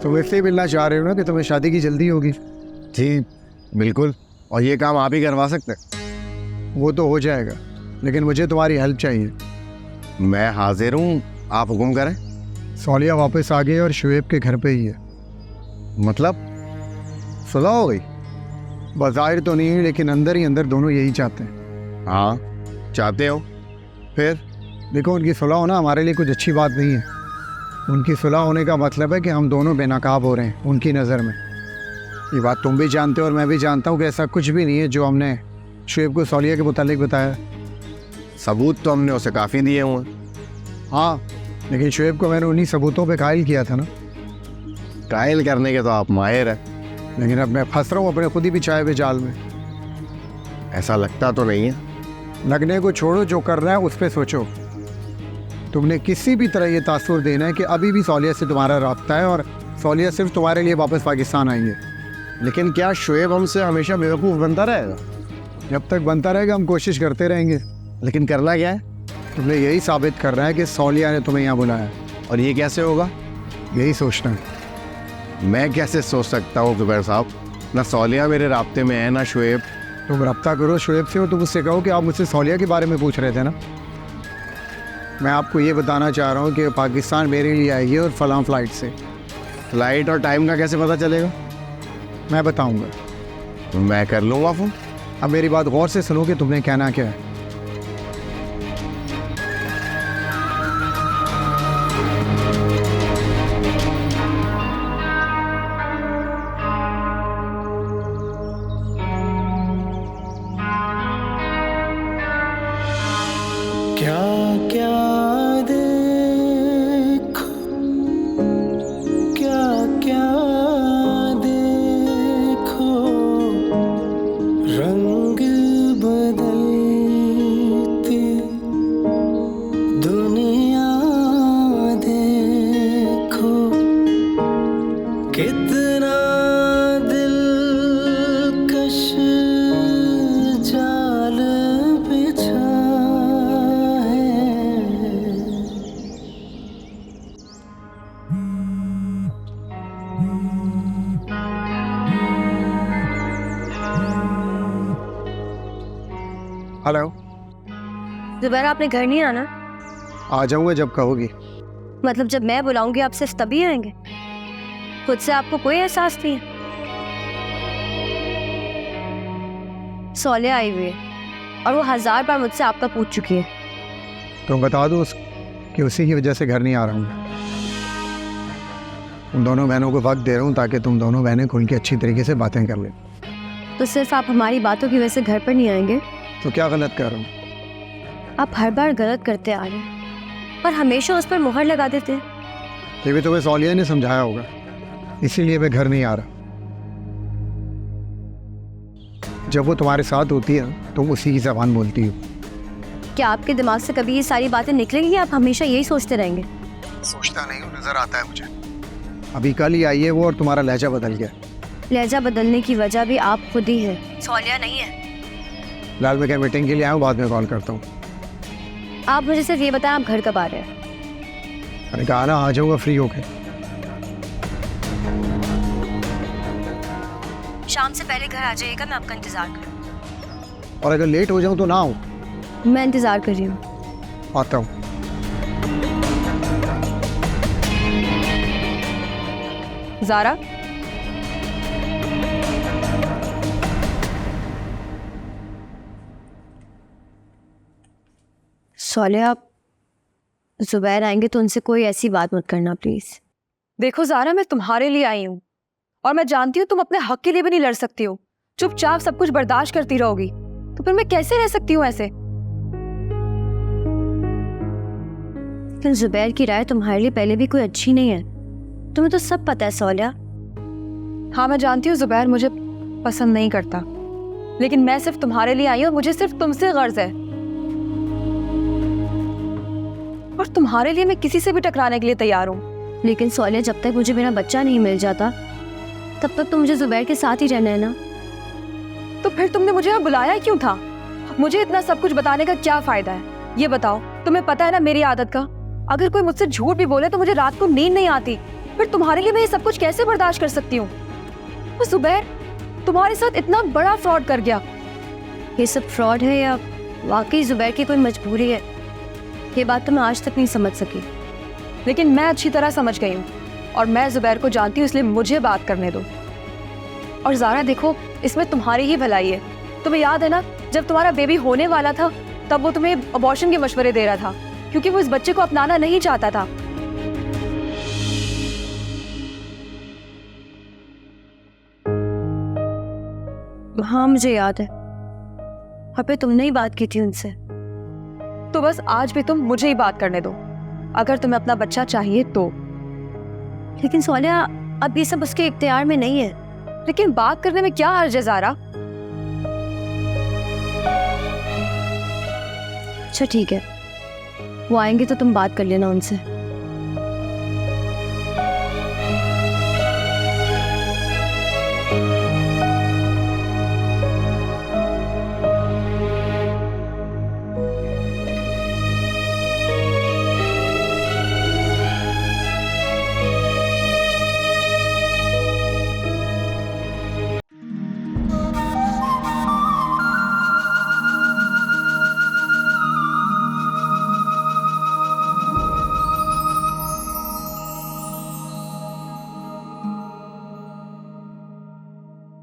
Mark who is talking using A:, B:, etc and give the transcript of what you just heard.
A: तुम इससे मिलना चाह रहे हो ना कि तुम्हें शादी की जल्दी होगी।
B: जी बिल्कुल, और ये काम आप ही करवा सकते हैं।
A: वो तो हो जाएगा, लेकिन मुझे तुम्हारी हेल्प चाहिए।
B: मैं हाजिर हूँ, आप हुक्म करें।
A: सौलिया वापस आ गई और शुएब के घर पे ही है।
B: मतलब सुलह हो गई?
A: बाज़ाहिर तो नहीं, लेकिन अंदर ही अंदर दोनों यही चाहते हैं।
B: हाँ चाहते हो, फिर?
A: देखो, उनकी सुलह होना हमारे लिए कुछ अच्छी बात नहीं है। उनकी सुलह होने का मतलब है कि हम दोनों बेनकाब हो रहे हैं उनकी नज़र में। ये बात तुम भी जानते हो और मैं भी जानता हूँ कि ऐसा कुछ भी नहीं है जो हमने शुएब को सौलिया के मुतालिक बताया।
B: सबूत तो हमने उसे काफ़ी दिए हुए।
A: हाँ, लेकिन शुएब को मैंने उन्हीं सबूतों पे कायल किया था ना।
B: कायल करने के तो आप माहिर हैं।
A: लेकिन अब मैं फंस रहा हूँ अपने खुद ही बिछाए हुए जाल में।
B: ऐसा लगता तो नहीं है।
A: लगने को छोड़ो, जो कर रहा है उस पर सोचो। तुमने किसी भी तरह ये तासुर देना है कि अभी भी सौलिया से तुम्हारा राब्ता है और सौलिया सिर्फ तुम्हारे लिए वापस पाकिस्तान आएंगे।
B: लेकिन क्या शुएब हमसे हमेशा बेवकूफ़ बनता रहेगा?
A: जब तक बनता रहेगा हम कोशिश करते रहेंगे।
B: लेकिन करना क्या है?
A: तुमने यही साबित करना है कि सौलिया ने तुम्हें यहाँ बुलाया।
B: और ये कैसे होगा?
A: यही सोचना है।
B: मैं कैसे सोच सकता हूँ ज़ुबैर साहब? ना सौलिया मेरे राब्ते में है, ना शुएब।
A: तुम रब्ता करो शुएब से, हो तुम उससे कहो कि आप मुझसे सौलिया के बारे में पूछ रहे थे ना। मैं आपको ये बताना चाह रहा हूँ कि पाकिस्तान मेरे लिए आएगी और फलां फ़्लाइट से।
B: फ्लाइट और टाइम का कैसे पता चलेगा?
A: मैं बताऊँगा।
B: मैं कर लूँगा फ़ोन।
A: अब मेरी बात गौर से सुनो कि तुमने कहना क्या है।
C: क्या क्या देखो, क्या क्या देखो, रंग बदलती दुनिया देखो, कितना दिलकश जाल बिछा है।
A: हेलो।
D: ज़ुबैर, आपने घर नहीं आना?
A: आ जाऊँगा जब कहोगी।
D: मतलब जब मैं बुलाऊंगी आप सिर्फ तभी आएंगे? खुद से आपको कोई एहसास नहीं है? सौलिया आई हुई है और वो 1000 बार मुझसे आपका पूछ चुकी है।
A: तो बता दो कि उसी की वजह से घर नहीं आ रहा हूँ। उन दोनों बहनों को वक्त दे रहा हूँ ताकि तुम दोनों बहनें खुल के अच्छी तरीके से बातें कर लें।
D: तो सिर्फ आप हमारी बातों की वजह से घर पर नहीं आएंगे?
A: तो क्या गलत कर रहा हूँ?
D: आप हर बार गलत करते आ रहे हैं और हमेशा उस पर मुहर लगा देते हैं।
A: ये भी तुम्हें सौलिया ने समझाया होगा, इसीलिए मैं घर नहीं आ रहा। जब वो तुम्हारे साथ होती है तुम उसी की ज़बान बोलती हो।
D: क्या आपके दिमाग से कभी ये सारी बातें निकलेंगी या आप हमेशा यही सोचते रहेंगे?
A: सोचता नहीं हूँ, नजर आता है मुझे। अभी कल ही आई है वो और तुम्हारा लहजा बदल गया।
D: लहजा बदलने की वजह भी आप खुद ही है, सौलिया नहीं है।
A: लाल मैं क्या मीटिंग के लिए आया हूँ, बाद में कॉल करता हूँ।
D: आप मुझे सिर्फ ये बताएं आप घर कब आ रहे हैं?
A: मैंने कहा ना आ जाऊँगा फ्री होकर।
D: शाम से पहले घर आ जाइएगा, मैं आपका इंतजार करूँ।
A: और अगर लेट हो जाऊँ तो ना आऊँ।
D: मैं इंतजार कर रही हूँ।
A: आता हूँ।
E: ज़ारा,
D: सौलिया, आप ज़ुबैर आएंगे तो उनसे कोई ऐसी बात मत करना प्लीज़।
E: देखो ज़ारा, मैं तुम्हारे लिए आई हूँ और मैं जानती हूँ तुम अपने हक के लिए भी नहीं लड़ सकती हो। चुपचाप सब कुछ बर्दाश्त करती रहोगी तो फिर मैं कैसे रह सकती हूँ ऐसे?
D: लेकिन ज़ुबैर की राय तुम्हारे लिए पहले भी कोई अच्छी नहीं है, तुम्हें तो सब पता है सौलिया।
E: हाँ मैं जानती हूँ ज़ुबैर मुझे पसंद नहीं करता, लेकिन मैं सिर्फ तुम्हारे लिए आई हूँ और मुझे सिर्फ तुमसे गर्ज है। और तुम्हारे लिए मैं किसी से भी टकराने के लिए तैयार हूँ।
D: लेकिन सौलिया, जब तक मुझे मेरा बच्चा नहीं मिल जाता तब तक तो मुझे ज़ुबैर के साथ ही रहना है ना।
E: तो फिर तुमने मुझे यहाँ बुलाया क्यों था? मुझे इतना सब कुछ बताने का क्या फायदा है? ये बताओ, तुम्हें पता है ना मेरी आदत का, अगर कोई मुझसे झूठ भी बोले तो मुझे रात को नींद नहीं आती। फिर तुम्हारे लिए मैं ये सब कुछ कैसे बर्दाश्त कर सकती हूँ? वो जुबैर तुम्हारे साथ इतना बड़ा फ्रॉड कर गया।
D: ये सब फ्रॉड है या वाकई जुबैर की कोई मजबूरी है, ये बात तो मैं आज तक नहीं समझ सकी।
E: लेकिन मैं अच्छी तरह समझ गई हूँ और मैं जुबैर को जानती हूँ, इसलिए मुझे बात करने दो। और ज़ारा देखो, इसमें तुम्हारी ही भलाई है। तुम्हें याद है ना, जब तुम्हारा बेबी होने वाला था तब वो तुम्हें अबॉर्शन के मशवरे दे रहा था, क्योंकि वो इस बच्चे को अपनाना नहीं चाहता था।
D: हाँ मुझे याद है, अबे तुमने ही बात की थी उनसे।
E: तो बस आज भी तुम मुझे ही बात करने दो, अगर तुम्हें अपना बच्चा चाहिए तो।
D: लेकिन सोनिया अब ये सब उसके इख्तियार में नहीं है।
E: लेकिन बात करने में क्या हर्ज है ज़ारा?
D: अच्छा ठीक है, वो आएंगे तो तुम बात कर लेना उनसे।